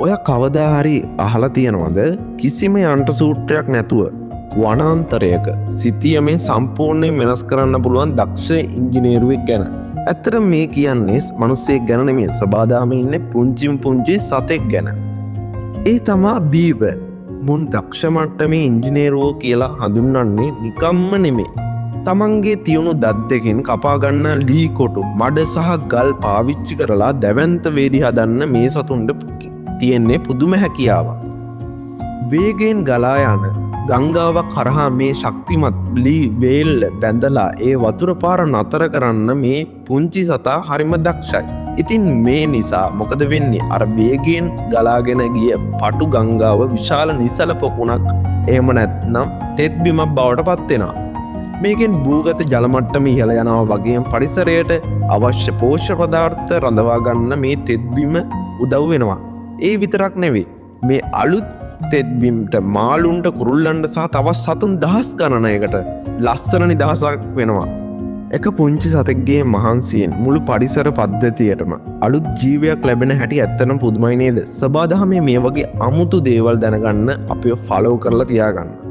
ඔය කවදා හරි අහලා තියෙනවද කිසිම යන්ත්‍ර සූත්‍රයක් නැතුව වනාන්තරයක සිතියමෙන් සම්පූර්ණයෙන් වෙනස් කරන්න පුළුවන් දක්ෂ ඉංජිනේරුවෙක් ගැන? ඇත්තට මේ කියන්නේ මිනිස්සෙක් ගැන නෙමෙයි, සබාදාමේ ඉන්නේ පුංචි සතෙක් ගැන. ඒ තමා බීවර්. මුන් දක්ෂ මට්ටමේ ඉංජිනේරුවෝ කියලා හඳුන්වන්නේ නිකම්ම නෙමෙයි. තමන්ගේ තියුණු දත් දෙකෙන් කපා ගන්න ලී කොටු, මඩ සහ ගල් පාවිච්චි කරලා දැවැන්ත වේදි හදන්න මේ සතුන්ට තියෙන්නේ පුදුම හැකියාවක්. වේගයෙන් ගලා යන ගංගාවක් කරහා මේ ශක්තිමත් ලී වේල් බැඳලා ඒ වතුර පාර නතර කරන්න මේ පුංචි සතා හරිම දක්ෂයි. ඉතින් මේ නිසා මොකද වෙන්නේ? අර වේගයෙන් ගලාගෙන ගිය පටු ගංගාව විශාල නිසල පොකුණක් එහෙම නැත්නම් තෙත් බිමක් බවට පත් වෙනවා. මේකෙන් භූගත ජල මට්ටම ඉහළ යනවා වගේම පරිසරයට අවශ්‍ය පෝෂක පදාර්ථ රඳවා ගන්න මේ තෙත් බිම උදව් වෙනවා. ඒ විතරක් නෙවෙයි, මේ අලුත් තෙත් බිමට මාළුන්ට, කුරුල්ලන්ට සහ තවත් සතුන් දහස් ගණනයකට ලස්සන නිදහසක් වෙනවා. එක පුංචි සතෙක්ගේ මහන්සියෙන් මුළු පරිසර පද්ධතියටම අලුත් ජීවයක් ලැබෙන හැටි ඇත්තටම පුදුමයි නේද? සබාදහමේ මේ වගේ අමුතු දේවල් දැනගන්න අපිව ෆලෝ කරලා තියාගන්න.